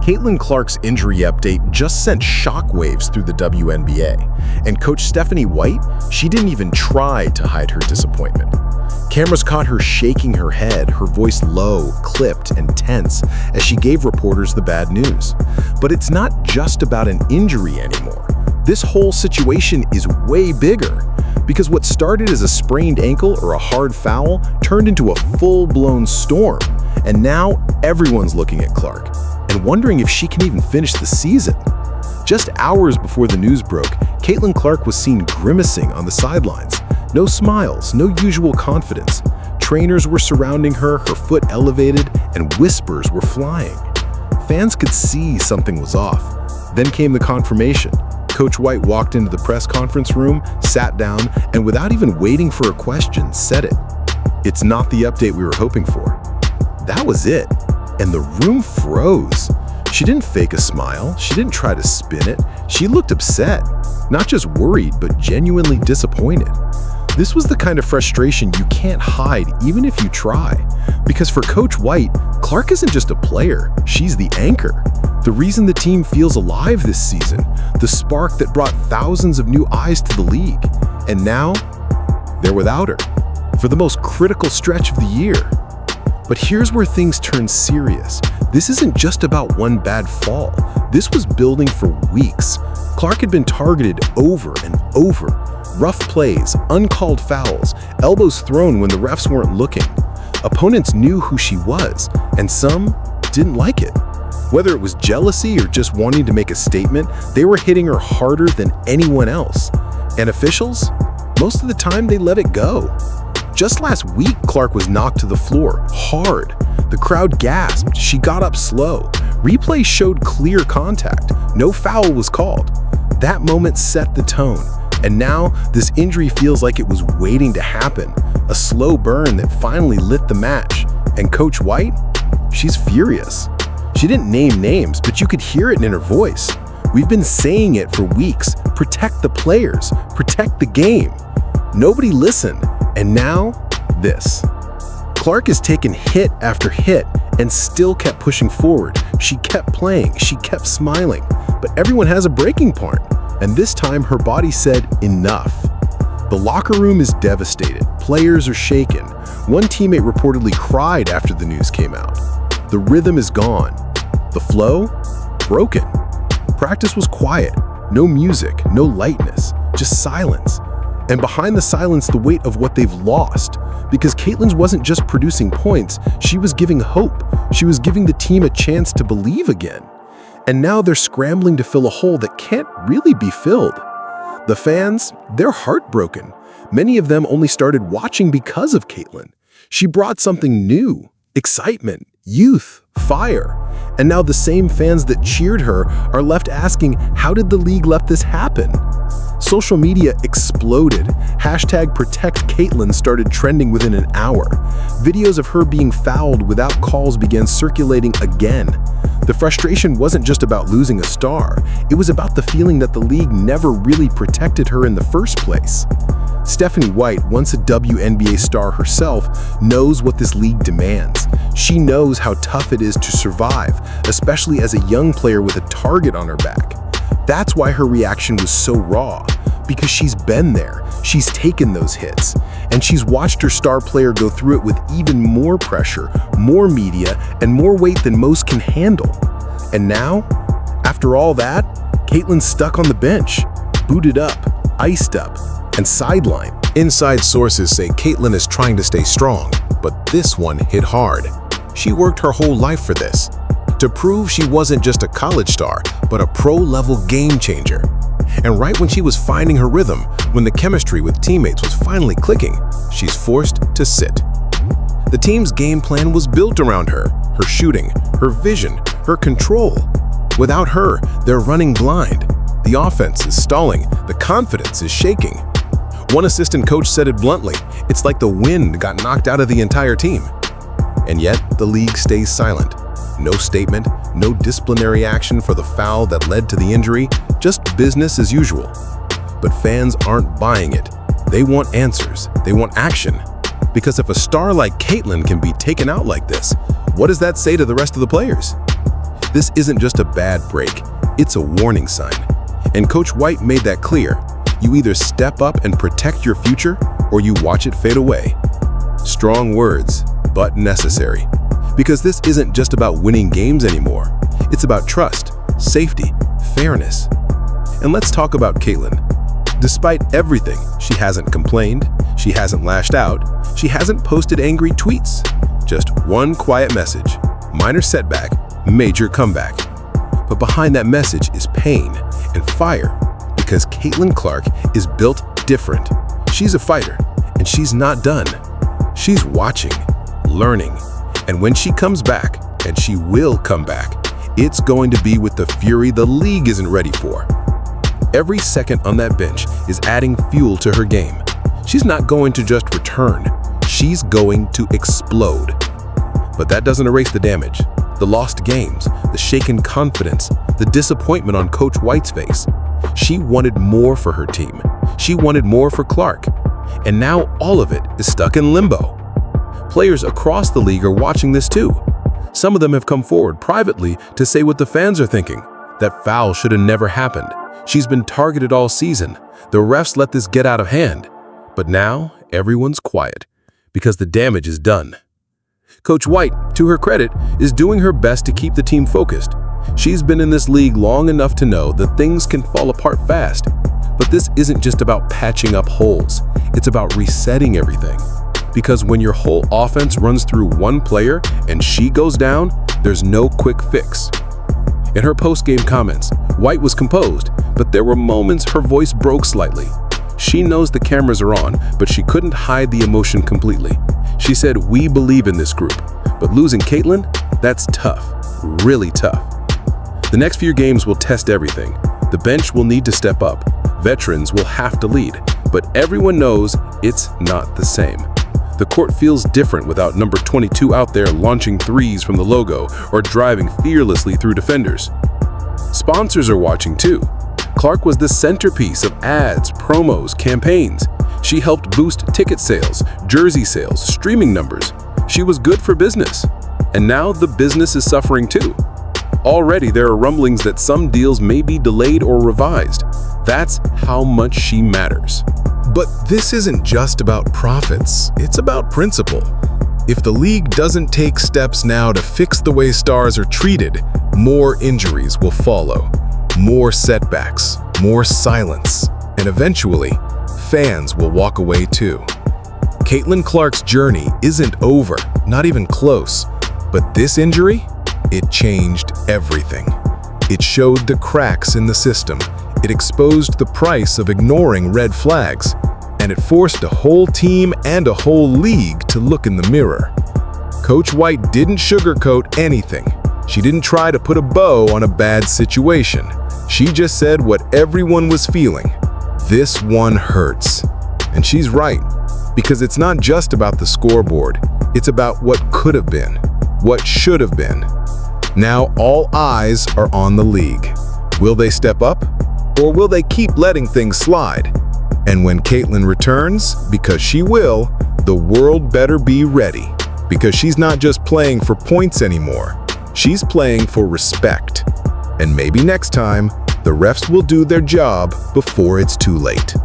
Caitlyn Clark's injury update just sent shockwaves through the WNBA, and Coach Stephanie White, she didn't even try to hide her disappointment. Cameras caught her shaking her head, her voice low, clipped, and tense as she gave reporters the bad news. But it's not just about an injury anymore. This whole situation is way bigger, because what started as a sprained ankle or a hard foul turned into a full-blown storm, and now everyone's looking at Clark and wondering if she can even finish the season. Just hours before the news broke, Caitlyn Clark was seen grimacing on the sidelines. No smiles, no usual confidence. Trainers were surrounding her, her foot elevated, and whispers were flying. Fans could see something was off. Then came the confirmation. Coach White walked into the press conference room, sat down, and without even waiting for a question, said it. "It's not the update we were hoping for." That was it. And the room froze. She didn't fake a smile. She didn't try to spin it. She looked upset. Not just worried, but genuinely disappointed. This was the kind of frustration you can't hide even if you try. Because for Coach White, Clark isn't just a player, she's the anchor. The reason the team feels alive this season, the spark that brought thousands of new eyes to the league. And now, they're without her for the most critical stretch of the year. But here's where things turn serious. This isn't just about one bad fall. This was building for weeks. Clark had been targeted over and over. Rough plays, uncalled fouls, elbows thrown when the refs weren't looking. Opponents knew who she was, and some didn't like it. Whether it was jealousy or just wanting to make a statement, they were hitting her harder than anyone else. And officials? Most of the time, they let it go. Just last week, Clark was knocked to the floor, hard. The crowd gasped. She got up slow. Replay showed clear contact. No foul was called. That moment set the tone. And now, this injury feels like it was waiting to happen. A slow burn that finally lit the match. And Coach White? She's furious. She didn't name names, but you could hear it in her voice. We've been saying it for weeks. Protect the players. Protect the game. Nobody listened. And now, this. Clark has taken hit after hit and still kept pushing forward. She kept playing, she kept smiling, but everyone has a breaking point. And this time her body said enough. The locker room is devastated. Players are shaken. One teammate reportedly cried after the news came out. The rhythm is gone. The flow? Broken. Practice was quiet. No music, no lightness, just silence. And behind the silence, the weight of what they've lost. Because Caitlyn wasn't just producing points, she was giving hope. She was giving the team a chance to believe again. And now they're scrambling to fill a hole that can't really be filled. The fans, they're heartbroken. Many of them only started watching because of Caitlyn. She brought something new, excitement, youth, fire. And now the same fans that cheered her are left asking, how did the league let this happen? Social media exploded. #ProtectCaitlyn started trending within an hour. Videos of her being fouled without calls began circulating again. The frustration wasn't just about losing a star. It was about the feeling that the league never really protected her in the first place. Stephanie White, once a WNBA star herself, knows what this league demands. She knows how tough it is to survive, especially as a young player with a target on her back. That's why her reaction was so raw, because she's been there, she's taken those hits, and she's watched her star player go through it with even more pressure, more media, and more weight than most can handle. And now, after all that, Caitlyn's stuck on the bench, booted up, iced up, and sidelined. Inside sources say Caitlyn is trying to stay strong, but this one hit hard. She worked her whole life for this, to prove she wasn't just a college star, but a pro-level game changer. And right when she was finding her rhythm, when the chemistry with teammates was finally clicking, she's forced to sit. The team's game plan was built around her shooting, her vision, her control. Without her, they're running blind. The offense is stalling, the confidence is shaking. One assistant coach said it bluntly, it's like the wind got knocked out of the entire team. And yet, the league stays silent. No statement, no disciplinary action for the foul that led to the injury, just business as usual. But fans aren't buying it. They want answers, they want action. Because if a star like Caitlyn can be taken out like this, what does that say to the rest of the players? This isn't just a bad break, it's a warning sign. And Coach White made that clear. You either step up and protect your future, or you watch it fade away. Strong words, but necessary. Because this isn't just about winning games anymore. It's about trust, safety, fairness. And let's talk about Caitlyn. Despite everything, she hasn't complained, she hasn't lashed out, she hasn't posted angry tweets. Just one quiet message, minor setback, major comeback. But behind that message is pain and fire, because Caitlyn Clark is built different. She's a fighter, and she's not done. She's watching, learning, and when she comes back, and she will come back, it's going to be with the fury the league isn't ready for. Every second on that bench is adding fuel to her game. She's not going to just return, she's going to explode. But that doesn't erase the damage, the lost games, the shaken confidence, the disappointment on Coach White's face. She wanted more for her team. She wanted more for Clark. And now all of it is stuck in limbo. Players across the league are watching this too. Some of them have come forward privately to say what the fans are thinking. That foul should have never happened. She's been targeted all season. The refs let this get out of hand. But now everyone's quiet because the damage is done. Coach White, to her credit, is doing her best to keep the team focused. She's been in this league long enough to know that things can fall apart fast. But this isn't just about patching up holes. It's about resetting everything. Because when your whole offense runs through one player and she goes down, there's no quick fix. In her post-game comments, White was composed, but there were moments her voice broke slightly. She knows the cameras are on, but she couldn't hide the emotion completely. She said, "We believe in this group, but losing Caitlyn, that's tough, really tough." The next few games will test everything. The bench will need to step up. Veterans will have to lead, but everyone knows it's not the same. The court feels different without number 22 out there launching threes from the logo or driving fearlessly through defenders. Sponsors are watching too. Clark was the centerpiece of ads, promos, campaigns. She helped boost ticket sales, jersey sales, streaming numbers. She was good for business. And now the business is suffering too. Already there are rumblings that some deals may be delayed or revised. That's how much she matters. But this isn't just about profits, it's about principle. If the league doesn't take steps now to fix the way stars are treated, more injuries will follow. More setbacks, more silence, and eventually, fans will walk away too. Caitlyn Clark's journey isn't over, not even close. But this injury, it changed everything. It showed the cracks in the system. It exposed the price of ignoring red flags. And it forced a whole team and a whole league to look in the mirror. Coach White didn't sugarcoat anything. She didn't try to put a bow on a bad situation. She just said what everyone was feeling. This one hurts. And she's right, because it's not just about the scoreboard. It's about what could have been, what should have been. Now all eyes are on the league. Will they step up, or will they keep letting things slide? And when Caitlyn returns, because she will, the world better be ready. Because she's not just playing for points anymore. She's playing for respect. And maybe next time, the refs will do their job before it's too late.